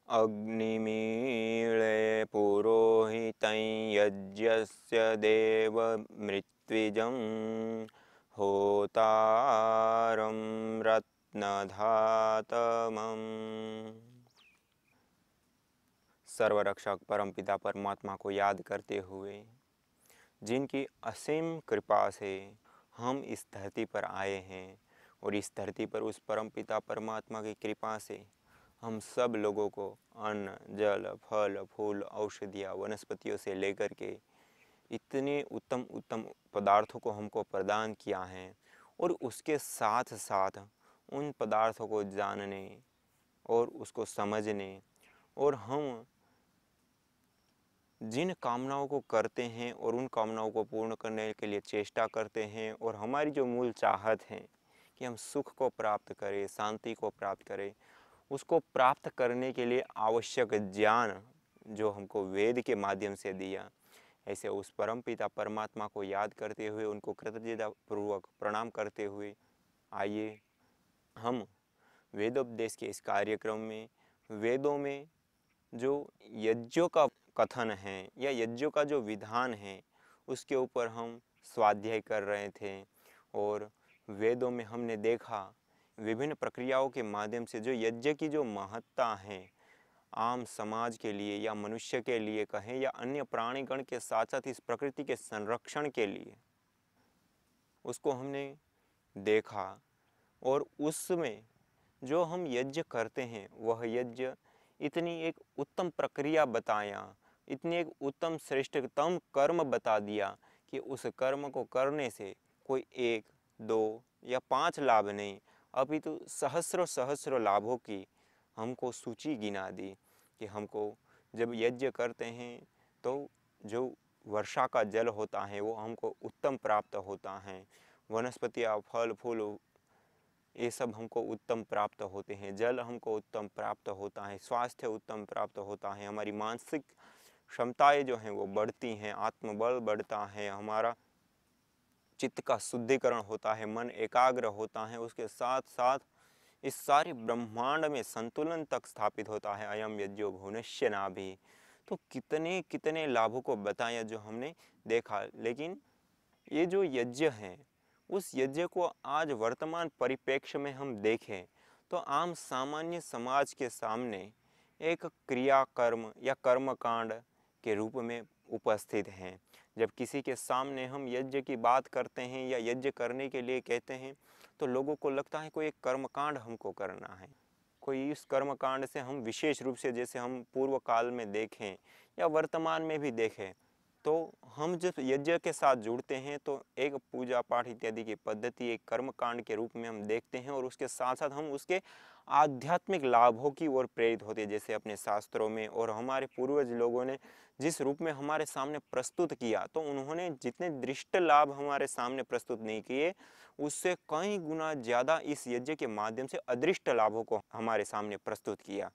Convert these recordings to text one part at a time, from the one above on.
अग्निमीळे पुरोहितं यज्ञस्य देवमृत्विजं होतारं रत्नधातमम्। सर्वरक्षक परमपिता परमात्मा को याद करते हुए, जिनकी असीम कृपा से हम इस धरती पर आए हैं और इस धरती पर उस परमपिता परमात्मा की कृपा से हम सब लोगों को अन्न, जल, फल, फूल, औषधियाँ, वनस्पतियों से लेकर के इतने उत्तम उत्तम पदार्थों को हमको प्रदान किया है और उसके साथ साथ उन पदार्थों को जानने और उसको समझने और हम जिन कामनाओं को करते हैं और उन कामनाओं को पूर्ण करने के लिए चेष्टा करते हैं और हमारी जो मूल चाहत है कि हम सुख को प्राप्त करें, शांति को प्राप्त करें, उसको प्राप्त करने के लिए आवश्यक ज्ञान जो हमको वेद के माध्यम से दिया, ऐसे उस परमपिता परमात्मा को याद करते हुए, उनको कृतज्ञतापूर्वक प्रणाम करते हुए आइए हम वेदोपदेश के इस कार्यक्रम में वेदों में जो यज्ञों का कथन है या यज्ञों का जो विधान है उसके ऊपर हम स्वाध्याय कर रहे थे। और वेदों में हमने देखा विभिन्न प्रक्रियाओं के माध्यम से जो यज्ञ की जो महत्ता है आम समाज के लिए या मनुष्य के लिए कहें या अन्य प्राणीगण के साथ साथ इस प्रकृति के संरक्षण के लिए, उसको हमने देखा। और उसमें जो हम यज्ञ करते हैं वह यज्ञ इतनी एक उत्तम प्रक्रिया बताया, इतनी एक उत्तम श्रेष्ठतम कर्म बता दिया कि उस कर्म को करने से कोई 1, 2 या 5 लाभ नहीं अपितु सहस्रों सहस्रों लाभों की हमको सूची गिना दी कि हमको जब यज्ञ करते हैं तो जो वर्षा का जल होता है वो हमको उत्तम प्राप्त होता है, वनस्पतियाँ, फल फूल ये सब हमको उत्तम प्राप्त होते हैं, जल हमको उत्तम प्राप्त होता है, स्वास्थ्य उत्तम प्राप्त होता है, हमारी मानसिक क्षमताएं जो हैं वो बढ़ती हैं, आत्मबल बढ़ता है, हमारा चित्त का शुद्धिकरण होता है, मन एकाग्र होता है, उसके साथ साथ इस सारे ब्रह्मांड में संतुलन तक स्थापित होता है। अयम यज्ञो भुवनस्य नाभि। तो कितने कितने लाभों को बताया जो हमने देखा। लेकिन ये जो यज्ञ है उस यज्ञ को आज वर्तमान परिप्रेक्ष्य में हम देखें तो आम सामान्य समाज के सामने एक क्रियाकर्म या कर्मकांड के रूप में उपस्थित हैं। जब किसी के सामने हम यज्ञ की बात करते हैं या यज्ञ करने के लिए कहते हैं तो लोगों को लगता है कोई एक कर्मकांड हमको करना है, कोई इस कर्मकांड से हम विशेष रूप से जैसे हम पूर्व काल में देखें या वर्तमान में भी देखें तो हम जब यज्ञ के साथ जुड़ते हैं तो एक पूजा पाठ इत्यादि की पद्धति एक कर्मकांड के रूप में हम देखते हैं और उसके साथ साथ हम उसके आध्यात्मिक लाभों की ओर प्रेरित होते हैं। जैसे अपने शास्त्रों में और हमारे पूर्वज लोगों ने जिस रूप में हमारे सामने प्रस्तुत किया तो उन्होंने जितने दृष्ट लाभ हमारे सामने प्रस्तुत नहीं किए उससे कई गुना ज़्यादा इस यज्ञ के माध्यम से अदृष्ट लाभों को हमारे सामने प्रस्तुत किया,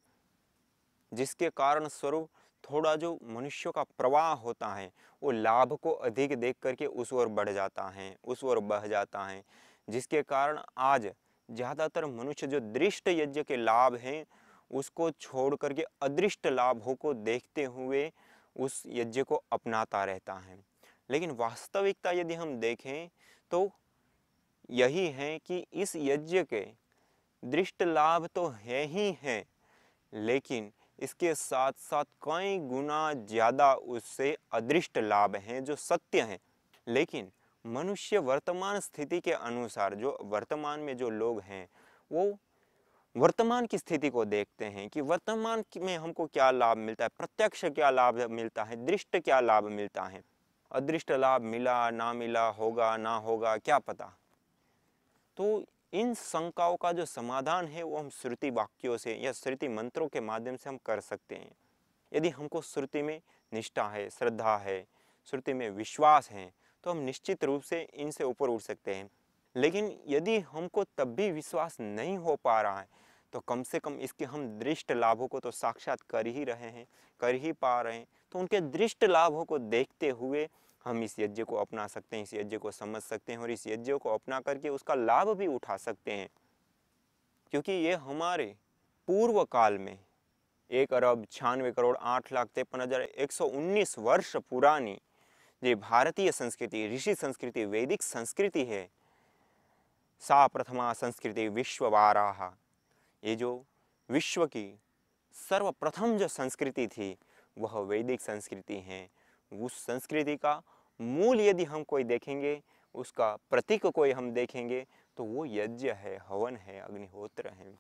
जिसके कारण स्वरूप थोड़ा जो मनुष्यों का प्रवाह होता है वो लाभ को अधिक देख करके उस ओर बढ़ जाता है, उस ओर बह जाता है, जिसके कारण आज ज़्यादातर मनुष्य जो दृष्ट यज्ञ के लाभ हैं उसको छोड़ करके अदृष्ट लाभों को देखते हुए उस यज्ञ को अपनाता रहता है। लेकिन वास्तविकता यदि हम देखें तो यही है कि इस यज्ञ के दृष्ट लाभ तो है ही हैं, लेकिन इसके साथ साथ कई गुना ज़्यादा उससे अदृष्ट लाभ हैं जो सत्य हैं। लेकिन मनुष्य वर्तमान स्थिति के अनुसार जो वर्तमान में जो लोग हैं वो वर्तमान की स्थिति को देखते हैं कि वर्तमान में हमको क्या लाभ मिलता है, प्रत्यक्ष क्या लाभ मिलता है, दृष्ट क्या लाभ मिलता है, अदृष्ट लाभ मिला ना मिला, होगा ना होगा क्या पता। तो इन शंकाओं का जो समाधान है वो हम श्रुति वाक्यों से या श्रुति मंत्रों के माध्यम से हम कर सकते हैं। यदि हमको श्रुति में निष्ठा है, श्रद्धा है, श्रुति में विश्वास है तो हम निश्चित रूप से इनसे ऊपर उठ सकते हैं। लेकिन यदि हमको तब भी विश्वास नहीं हो पा रहा है तो कम से कम इसके हम दृष्ट लाभों को तो साक्षात कर ही रहे हैं, कर ही पा रहे हैं। तो उनके दृष्ट लाभों को देखते हुए हम इस यज्ञ को अपना सकते हैं, इस यज्ञ को समझ सकते हैं और इस यज्ञ को अपना करके उसका लाभ भी उठा सकते हैं। क्योंकि ये हमारे पूर्व काल में 1,96,08,53,119 वर्ष पुरानी ये भारतीय संस्कृति, ऋषि संस्कृति, वैदिक संस्कृति है। सा प्रथमा संस्कृति विश्ववाराह, ये जो विश्व की सर्वप्रथम जो संस्कृति थी वह वैदिक संस्कृति है। उस संस्कृति का मूल यदि हम कोई देखेंगे, उसका प्रतीक कोई हम देखेंगे तो वो यज्ञ है, हवन है, अग्निहोत्र है।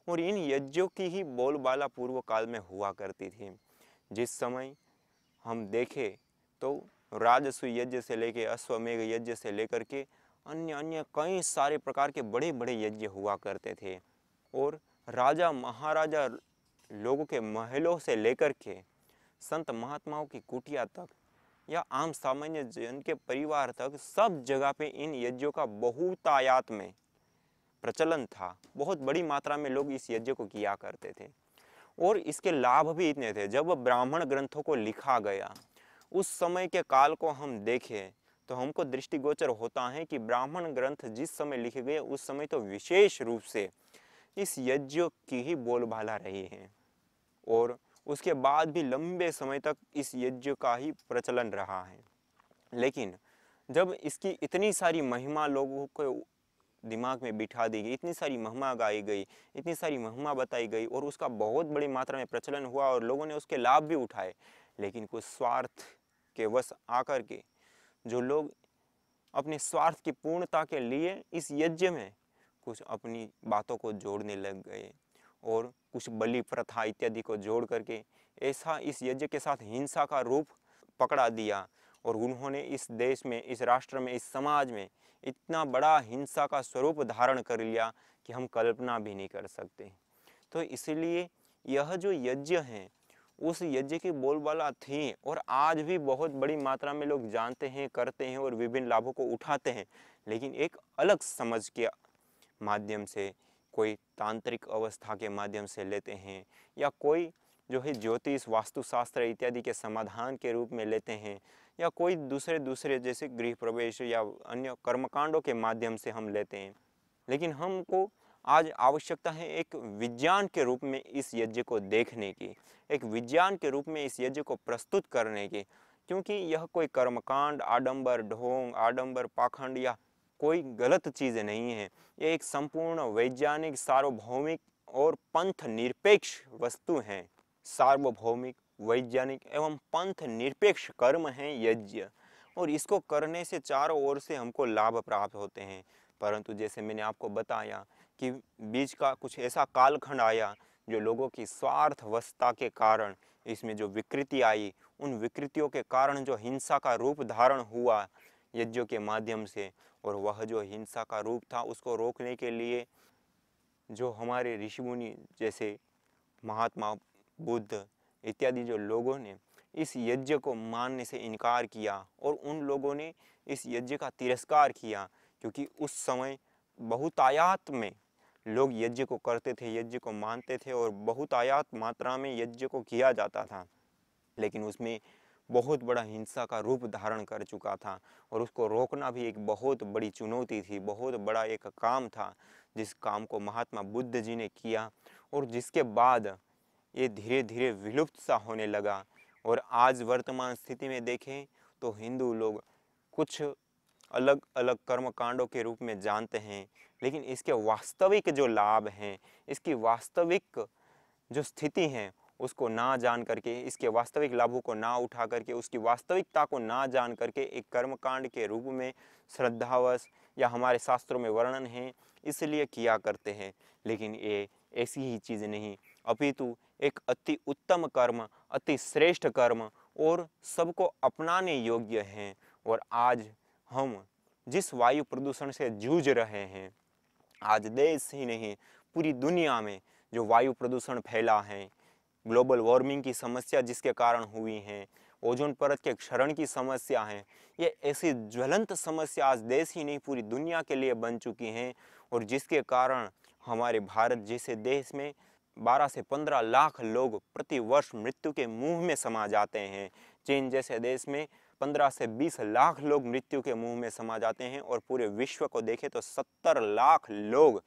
और इन यज्ञों की ही बोलबाला पूर्व काल में हुआ करती थी। जिस समय हम देखें तो राजसूय यज्ञ से लेके अश्वमेघ यज्ञ से लेकर के अन्य अन्य कई सारे प्रकार के बड़े बड़े यज्ञ हुआ करते थे। और राजा महाराजा लोगों के महलों से लेकर के संत महात्माओं की कुटिया तक या आम सामान्य जन के परिवार तक सब जगह पे इन यज्ञों का बहुतायत में प्रचलन था। बहुत बड़ी मात्रा में लोग इस यज्ञ को किया करते थे और इसके लाभ भी इतने थे। जब ब्राह्मण ग्रंथों को लिखा गया उस समय के काल को हम देखें तो हमको दृष्टिगोचर होता है कि ब्राह्मण ग्रंथ जिस समय लिखे गए उस समय तो विशेष रूप से इस यज्ञ की ही बोलबाला रही है और उसके बाद भी लंबे समय तक इस यज्ञ का ही प्रचलन रहा है। लेकिन जब इसकी इतनी सारी महिमा लोगों को दिमाग में बिठा दी गई, इतनी सारी महिमा गाई गई, इतनी सारी महिमा बताई गई और उसका बहुत बड़ी मात्रा में प्रचलन हुआ और लोगों ने उसके लाभ भी उठाए, लेकिन कुछ स्वार्थ के वश आकर के जो लोग अपने स्वार्थ की पूर्णता के लिए इस यज्ञ में कुछ अपनी बातों को जोड़ने लग गए और कुछ बलि प्रथा इत्यादि को जोड़ करके ऐसा इस यज्ञ के साथ हिंसा का रूप पकड़ा दिया और उन्होंने इस देश में, इस राष्ट्र में, इस समाज में इतना बड़ा हिंसा का स्वरूप धारण कर लिया कि हम कल्पना भी नहीं कर सकते। तो इसलिए यह जो यज्ञ है उस यज्ञ की बोलबाला थी और आज भी बहुत बड़ी मात्रा में लोग जानते हैं, करते हैं और विभिन्न लाभों को उठाते हैं, लेकिन एक अलग समझ के माध्यम से, कोई तांत्रिक अवस्था के माध्यम से लेते हैं या कोई जो है ज्योतिष, वास्तुशास्त्र इत्यादि के समाधान के रूप में लेते हैं या कोई दूसरे जैसे गृह प्रवेश या अन्य कर्मकांडों के माध्यम से हम लेते हैं। लेकिन हमको आज आवश्यकता है एक विज्ञान के रूप में इस यज्ञ को देखने की, एक विज्ञान के रूप में इस यज्ञ को प्रस्तुत करने की, क्योंकि यह कोई कर्मकांड, आडंबर, ढोंग, आडंबर, पाखंड या कोई गलत चीज़ नहीं है। ये एक संपूर्ण वैज्ञानिक, सार्वभौमिक और पंथ निरपेक्ष वस्तु है। सार्वभौमिक, वैज्ञानिक एवं पंथ निरपेक्ष कर्म है यज्ञ और इसको करने से चारों ओर से हमको लाभ प्राप्त होते हैं। परंतु जैसे मैंने आपको बताया कि बीच का कुछ ऐसा कालखंड आया जो लोगों की स्वार्थवशता के कारण इसमें जो विकृति आई, उन विकृतियों के कारण जो हिंसा का रूप धारण हुआ यज्ञों के माध्यम से, और वह जो हिंसा का रूप था उसको रोकने के लिए जो हमारे ऋषि मुनि जैसे महात्मा बुद्ध इत्यादि जो लोगों ने इस यज्ञ को मानने से इनकार किया और उन लोगों ने इस यज्ञ का तिरस्कार किया, क्योंकि उस समय बहुतायत में लोग यज्ञ को करते थे, यज्ञ को मानते थे और बहुतायत मात्रा में यज्ञ को किया जाता था, लेकिन उसमें बहुत बड़ा हिंसा का रूप धारण कर चुका था और उसको रोकना भी एक बहुत बड़ी चुनौती थी, बहुत बड़ा एक काम था, जिस काम को महात्मा बुद्ध जी ने किया और जिसके बाद ये धीरे धीरे विलुप्त सा होने लगा। और आज वर्तमान स्थिति में देखें तो हिंदू लोग कुछ अलग अलग कर्मकांडों के रूप में जानते हैं, लेकिन इसके वास्तविक जो लाभ हैं, इसकी वास्तविक जो स्थिति है उसको ना जान करके, इसके वास्तविक लाभों को ना उठा करके, उसकी वास्तविकता को ना जान करके एक कर्मकांड के रूप में श्रद्धावश या हमारे शास्त्रों में वर्णन है इसलिए किया करते हैं। लेकिन ये ऐसी ही चीज़ नहीं, अपितु एक अति उत्तम कर्म, अति श्रेष्ठ कर्म और सबको अपनाने योग्य हैं। और आज हम जिस वायु प्रदूषण से जूझ रहे हैं, आज देश ही नहीं पूरी दुनिया में जो वायु प्रदूषण फैला है, ग्लोबल वार्मिंग की समस्या जिसके कारण हुई है, ओजोन परत के क्षरण की समस्या है, ये ऐसी ज्वलंत समस्या आज देश ही नहीं पूरी दुनिया के लिए बन चुकी हैं और जिसके कारण हमारे भारत जैसे देश में 12 से 15 लाख लोग प्रति वर्ष मृत्यु के मुंह में समा जाते हैं। चीन जैसे देश में 15 से 20 लाख लोग मृत्यु के मुंह में समा जाते हैं और पूरे विश्व को देखें तो 70 लाख लोग,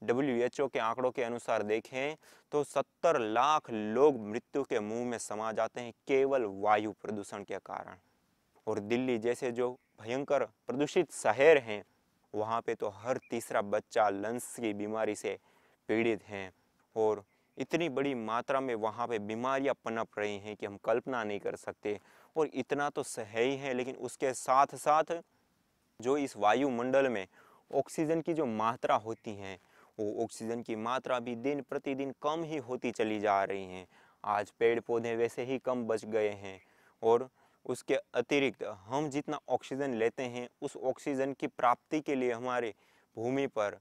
WHO के आंकड़ों के अनुसार देखें तो 70 लाख लोग मृत्यु के मुंह में समा जाते हैं केवल वायु प्रदूषण के कारण। और दिल्ली जैसे जो भयंकर प्रदूषित शहर हैं, वहाँ पे तो हर तीसरा बच्चा लंग्स की बीमारी से पीड़ित हैं और इतनी बड़ी मात्रा में वहाँ पे बीमारियाँ पनप रही हैं कि हम कल्पना नहीं कर सकते। और इतना तो है ही है, लेकिन उसके साथ साथ जो इस वायुमंडल में ऑक्सीजन की जो मात्रा होती हैं, वो ऑक्सीजन की मात्रा भी दिन प्रतिदिन कम ही होती चली जा रही हैं। आज पेड़ पौधे वैसे ही कम बच गए हैं और उसके अतिरिक्त हम जितना ऑक्सीजन लेते हैं, उस ऑक्सीजन की प्राप्ति के लिए हमारे भूमि पर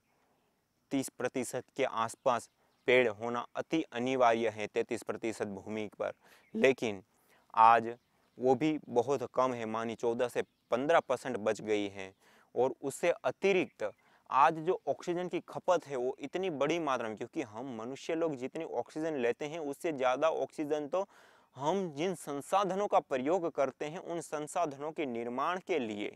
30% के आसपास पेड़ होना अति अनिवार्य है, 33% भूमि पर। लेकिन आज वो भी बहुत कम है, मानी 14 से 15% बच गई है। और उससे अतिरिक्त आज जो ऑक्सीजन की खपत है वो इतनी बड़ी मात्रा में, क्योंकि हम मनुष्य लोग जितनी ऑक्सीजन लेते हैं उससे ज़्यादा ऑक्सीजन तो हम जिन संसाधनों का प्रयोग करते हैं उन संसाधनों के निर्माण के लिए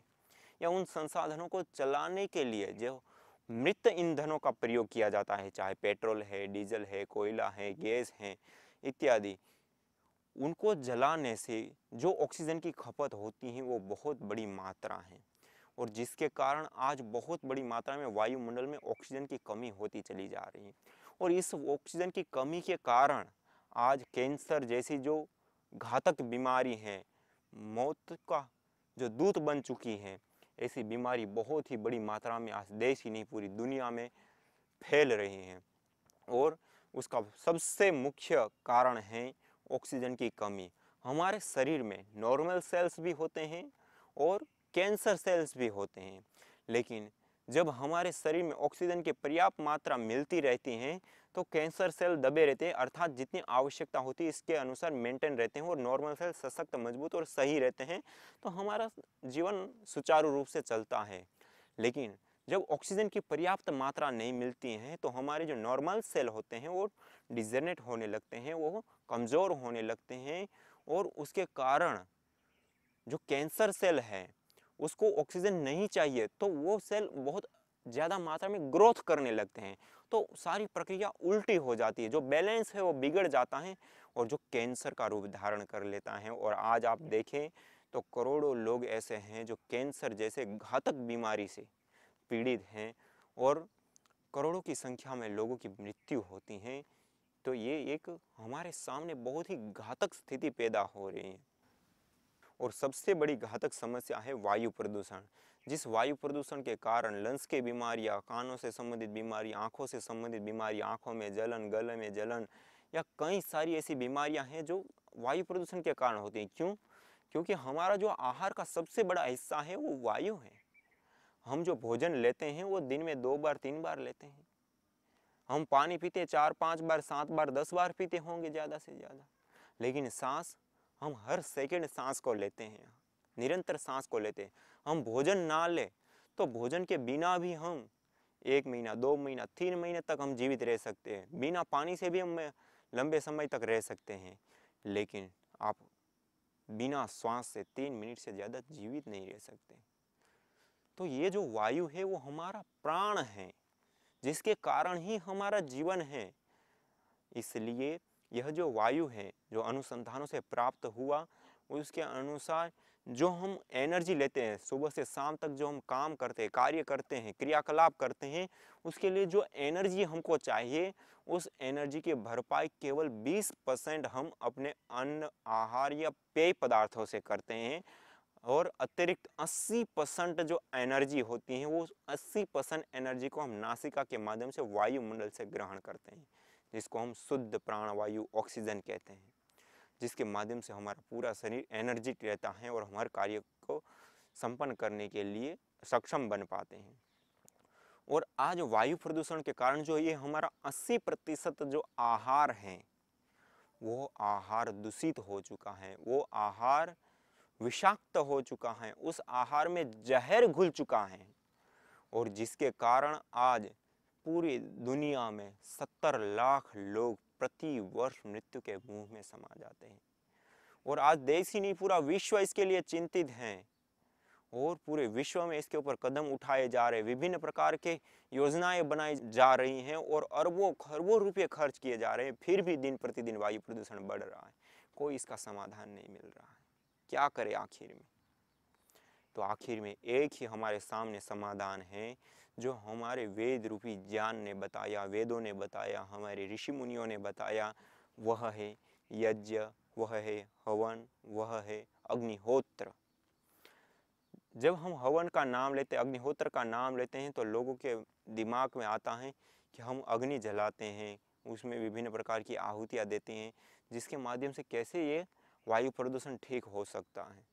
या उन संसाधनों को चलाने के लिए जो मृत ईंधनों का प्रयोग किया जाता है, चाहे पेट्रोल है, डीजल है, कोयला है, गैस है इत्यादि, उनको जलाने से जो ऑक्सीजन की खपत होती है वो बहुत बड़ी मात्रा है और जिसके कारण आज बहुत बड़ी मात्रा में वायुमंडल में ऑक्सीजन की कमी होती चली जा रही है। और इस ऑक्सीजन की कमी के कारण आज कैंसर जैसी जो घातक बीमारी है, मौत का जो दूत बन चुकी है, ऐसी बीमारी बहुत ही बड़ी मात्रा में आज देश ही नहीं पूरी दुनिया में फैल रही हैं। और उसका सबसे मुख्य कारण है ऑक्सीजन की कमी। हमारे शरीर में नॉर्मल सेल्स भी होते हैं और कैंसर सेल्स भी होते हैं, लेकिन जब हमारे शरीर में ऑक्सीजन की पर्याप्त मात्रा मिलती रहती है तो कैंसर सेल दबे रहते हैं, अर्थात जितनी आवश्यकता होती है इसके अनुसार मेंटेन रहते हैं और नॉर्मल सेल सशक्त, मजबूत और सही रहते हैं, तो हमारा जीवन सुचारू रूप से चलता है। लेकिन जब ऑक्सीजन की पर्याप्त मात्रा नहीं मिलती है तो हमारे जो नॉर्मल सेल होते हैं वो डिजनरेट होने लगते हैं, वो कमज़ोर होने लगते हैं और उसके कारण जो कैंसर सेल है उसको ऑक्सीजन नहीं चाहिए तो वो सेल बहुत ज़्यादा मात्रा में ग्रोथ करने लगते हैं, तो सारी प्रक्रिया उल्टी हो जाती है, जो बैलेंस है वो बिगड़ जाता है और जो कैंसर का रूप धारण कर लेता है। और आज आप देखें तो करोड़ों लोग ऐसे हैं जो कैंसर जैसे घातक बीमारी से पीड़ित हैं और करोड़ों की संख्या में लोगों की मृत्यु होती है। तो ये एक हमारे सामने बहुत ही घातक स्थिति पैदा हो रही है। और सबसे बड़ी घातक समस्या है वायु प्रदूषण। जिस वायु प्रदूषण के कारण लंग्स की बीमारियां, कानों से संबंधित बीमारी, आँखों से संबंधित बीमारी, आँखों में जलन, गले में जलन या कई सारी ऐसी बीमारियां हैं जो वायु प्रदूषण के कारण होती हैं। क्यों? क्योंकि हमारा जो आहार का सबसे बड़ा हिस्सा है वो वायु है। हम जो भोजन लेते हैं वो दिन में 2 बार 3 बार लेते हैं। हम पानी पीते 4 5 बार 7 बार 10 बार पीते होंगे ज़्यादा से ज़्यादा। लेकिन सांस हम हर सेकंड सांस को लेते हैं, निरंतर सांस को लेते हैं। हम भोजन ना ले तो भोजन के बिना भी हम 1 महीना 2 महीना 3 महीने तक हम जीवित रह सकते हैं। बिना पानी से भी हम लंबे समय तक रह सकते हैं, लेकिन आप बिना श्वास से 3 मिनट से ज़्यादा जीवित नहीं रह सकते। तो ये जो वायु है वो हमारा प्राण है, जिसके कारण ही हमारा जीवन है। इसलिए यह जो वायु है जो अनुसंधानों से प्राप्त हुआ उसके अनुसार जो हम एनर्जी लेते हैं, सुबह से शाम तक जो हम काम करते हैं, कार्य करते हैं, क्रियाकलाप करते हैं, उसके लिए जो एनर्जी हमको चाहिए उस एनर्जी की भरपाई केवल 20% हम अपने अन्न, आहार या पेय पदार्थों से करते हैं और अतिरिक्त 80% जो एनर्जी होती है वो 80% एनर्जी को हम नासिका के माध्यम से वायुमंडल से ग्रहण करते हैं, जिसको हम शुद्ध प्राणवायु ऑक्सीजन कहते हैं, जिसके माध्यम से हमारा पूरा शरीर एनर्जिक रहता है और हमारे कार्य को संपन्न करने के लिए सक्षम बन पाते हैं। और आज वायु प्रदूषण के कारण जो ये हमारा 80% जो आहार है वो आहार दूषित हो चुका है, वो आहार विषाक्त हो चुका है, उस आहार में जहर घुल चुका है और जिसके कारण आज पूरी दुनिया में 70 लाख लोग प्रति वर्ष मृत्यु के मुंह में समा जाते हैं। और आज देश ही नहीं, पूरा विश्व इसके लिए चिंतित है और पूरे विश्व में इसके ऊपर कदम उठाए जा रहे हैं। विभिन्न प्रकार के योजनाएं बनाई जा रही हैं और अरबों खरबों रुपए खर्च किए जा रहे हैं, फिर भी दिन प्रतिदिन वायु प्रदूषण बढ़ रहा है। कोई इसका समाधान नहीं मिल रहा है। क्या करे आखिर में? तो आखिर में एक ही हमारे सामने समाधान है, जो हमारे वेद रूपी ज्ञान ने बताया, वेदों ने बताया, हमारे ऋषि मुनियों ने बताया। वह है यज्ञ, वह है हवन, वह है अग्निहोत्र। जब हम हवन का नाम लेते हैं, अग्निहोत्र का नाम लेते हैं, तो लोगों के दिमाग में आता है कि हम अग्नि जलाते हैं, उसमें विभिन्न प्रकार की आहुतियाँ देते हैं, जिसके माध्यम से कैसे ये वायु प्रदूषण ठीक हो सकता है।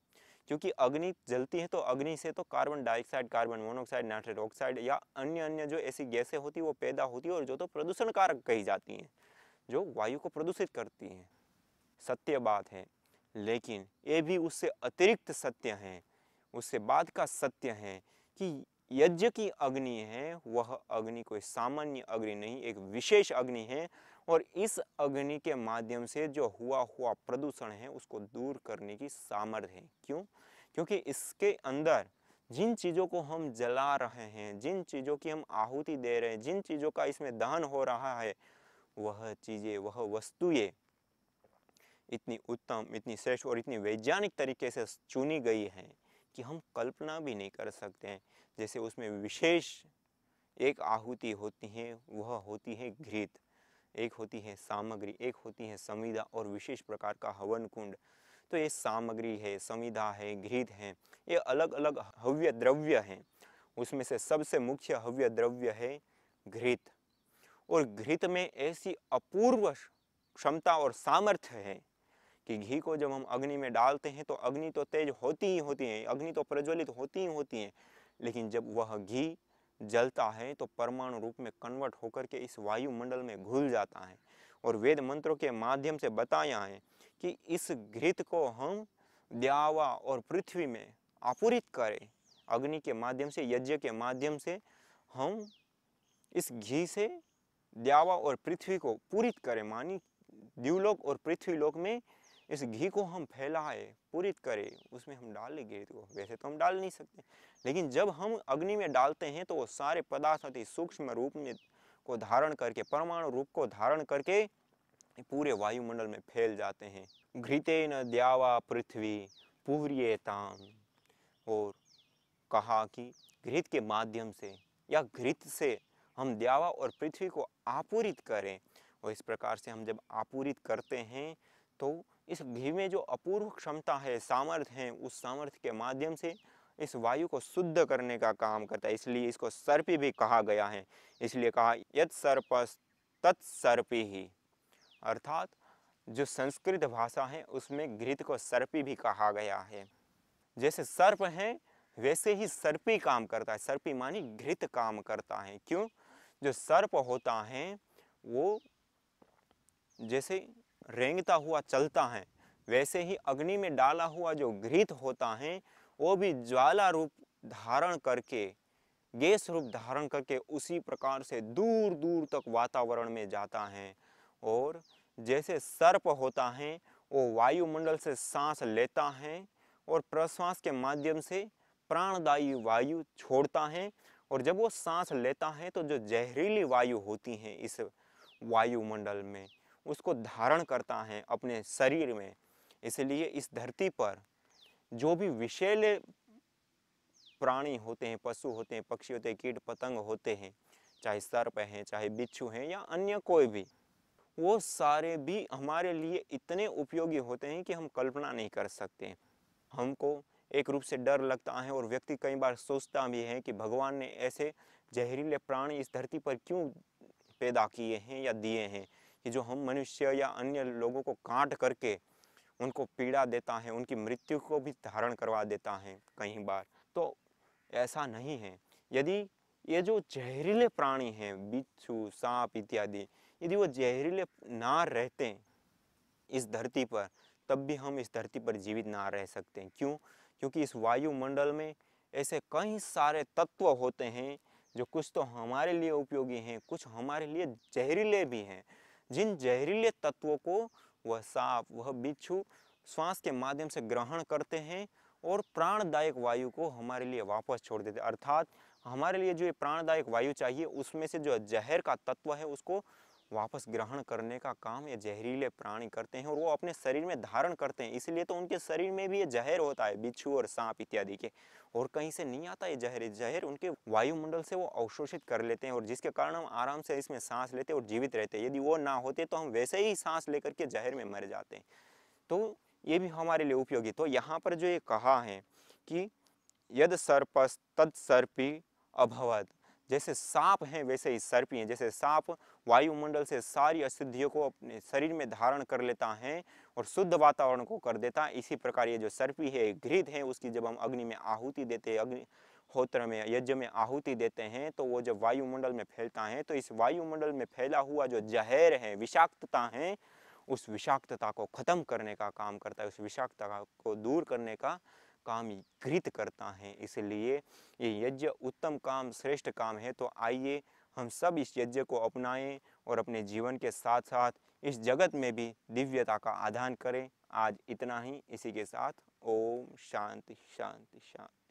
क्योंकि अग्नि जलती है तो अग्नि से तो carbon dioxide, carbon monoxide, nitrous oxide या अन्य अन्य जो ऐसी गैसें होती है वो पैदा होती है और जो तो प्रदूषण कारक कही जाती हैं, जो वायु को प्रदूषित करती हैं। सत्य बात है, लेकिन ये भी उससे अतिरिक्त सत्य है। उससे बाद का सत्य है कि यज्ञ की अग्नि है, वह अग्नि कोई सामान्य अग्नि नहीं, एक विशेष अग्नि है और इस अग्नि के माध्यम से जो हुआ प्रदूषण है उसको दूर करने की सामर्थ्य है। क्यों? क्योंकि इसके अंदर जिन चीज़ों को हम जला रहे हैं, जिन चीज़ों की हम आहुति दे रहे हैं, जिन चीज़ों का इसमें दहन हो रहा है, वह चीज़ें, वह वस्तुएं इतनी उत्तम, इतनी श्रेष्ठ और इतनी वैज्ञानिक तरीके से चुनी गई हैं कि हम कल्पना भी नहीं कर सकते हैं। जैसे उसमें विशेष एक आहुति होती है, वह होती है घृत, एक होती है सामग्री, एक होती है संविदा और विशेष प्रकार का हवन कुंड। तो ये सामग्री है, संविदा है, घृत है, ये अलग अलग हव्य द्रव्य हैं। उसमें से सबसे मुख्य हव्य द्रव्य है घृत। और घृत में ऐसी अपूर्व क्षमता और सामर्थ्य है कि घी को जब हम अग्नि में डालते हैं तो अग्नि तो तेज होती ही होती है, अग्नि तो प्रज्वलित होती ही होती है, लेकिन जब वह घी जलता है तो परमाणु रूप में कन्वर्ट होकर के इस वायुमंडल में घुल जाता है। और वेद मंत्रों के माध्यम से बताया है कि इस घृत को हम द्यावा और पृथ्वी में आपूरित करें, अग्नि के माध्यम से, यज्ञ के माध्यम से हम इस घी से द्यावा और पृथ्वी को पूरित करें। मानी द्युलोक और पृथ्वीलोक में इस घी को हम फैलाए, पूरित करें, उसमें हम डाल लें घी को। वैसे तो हम डाल नहीं सकते, लेकिन जब हम अग्नि में डालते हैं तो वो सारे पदार्थ अति सूक्ष्म रूप में को धारण करके, परमाणु रूप को धारण करके पूरे वायुमंडल में फैल जाते हैं। घृतेन द्यावा पृथ्वी पूर्येताम। और कहा कि घृत के माध्यम से या घृत से हम द्यावा और पृथ्वी को आपूरित करें। और इस प्रकार से हम जब आपूरित करते हैं तो इस घी में जो अपूर्व क्षमता है, सामर्थ्य है, उस सामर्थ्य के माध्यम से इस वायु को शुद्ध करने का काम करता है। इसलिए इसको सर्पी भी कहा गया है। इसलिए कहा यत् सर्पस् तत् सर्पी ही, अर्थात जो संस्कृत भाषा है उसमें घृत को सर्पी भी कहा गया है। जैसे सर्प है वैसे ही सर्पी काम करता है। सर्पी मानी घृत काम करता है। क्यों? जो सर्प होता है वो जैसे रेंगता हुआ चलता है, वैसे ही अग्नि में डाला हुआ जो घृत होता है वो भी ज्वाला रूप धारण करके, गैस रूप धारण करके उसी प्रकार से दूर दूर तक वातावरण में जाता है। और जैसे सर्प होता है वो वायुमंडल से सांस लेता है और प्रश्वास के माध्यम से प्राणदायी वायु छोड़ता है। और जब वो सांस लेता है तो जो जहरीली वायु होती है इस वायुमंडल में, उसको धारण करता है अपने शरीर में। इसलिए इस धरती पर जो भी विषैले प्राणी होते हैं, पशु होते हैं, पक्षी होते हैं, कीट पतंग होते हैं, चाहे सर्प हैं, चाहे बिच्छू हैं या अन्य कोई भी, वो सारे भी हमारे लिए इतने उपयोगी होते हैं कि हम कल्पना नहीं कर सकते। हमको एक रूप से डर लगता है और व्यक्ति कई बार सोचता भी है कि भगवान ने ऐसे जहरीले प्राणी इस धरती पर क्यों पैदा किए हैं या दिए हैं कि जो हम मनुष्य या अन्य लोगों को काट करके उनको पीड़ा देता है, उनकी मृत्यु को भी धारण करवा देता है कई बार। तो ऐसा नहीं है। यदि ये जो जहरीले प्राणी हैं, बिच्छू, सांप इत्यादि, यदि वो जहरीले ना रहते इस धरती पर, तब भी हम इस धरती पर जीवित ना रह सकते हैं। क्यों? क्योंकि इस वायुमंडल में ऐसे कई सारे तत्व होते हैं जो कुछ तो हमारे लिए उपयोगी हैं, कुछ हमारे लिए जहरीले भी हैं। जिन जहरीले तत्वों को वह सांप, वह बिच्छू श्वास के माध्यम से ग्रहण करते हैं और प्राणदायक वायु को हमारे लिए वापस छोड़ देते हैं। अर्थात हमारे लिए जो ये प्राणदायक वायु चाहिए, उसमें से जो जहर का तत्व है उसको वापस ग्रहण करने का काम ये जहरीले प्राणी करते हैं और वो अपने शरीर में धारण करते हैं। इसलिए तो उनके शरीर में भी ये जहर होता है, बिच्छू और सांप इत्यादि के। और कहीं से नहीं आता ये जहर, जहर उनके वायुमंडल से वो अवशोषित कर लेते हैं और जिसके कारण हम आराम से इसमें सांस लेते और जीवित रहते हैं। यदि वो ना होते तो हम वैसे ही सांस लेकर के जहर में मर जाते हैं। तो ये भी हमारे लिए उपयोगी। तो यहाँ पर जो ये कहा है कि यद सर्पस तद सर्पी अभवत, जैसे सांप हैं वैसे ही सर्पी हैं। जैसे सांप वायुमंडल से सारी अशुद्धियों को अपने शरीर में धारण कर लेता है और शुद्ध वातावरण को कर देता है, इसी प्रकार ये जो सर्पी है, घृत है, उसकी जब हम अग्नि में आहुति देते हैं, अग्निहोत्र में, यज्ञ में आहुति देते हैं, तो वो जब वायुमंडल में फैलता है तो इस वायुमंडल में फैला हुआ जो जहर है, विषाक्तता है, उस विषाक्तता को खत्म करने का काम करता है, उस विषाक्तता को दूर करने का काम घृत करता है। इसलिए ये यज्ञ उत्तम काम, श्रेष्ठ काम है। तो आइए हम सब इस यज्ञ को अपनाएं और अपने जीवन के साथ साथ इस जगत में भी दिव्यता का आदान करें। आज इतना ही। इसी के साथ ओम शांति शांति शांति।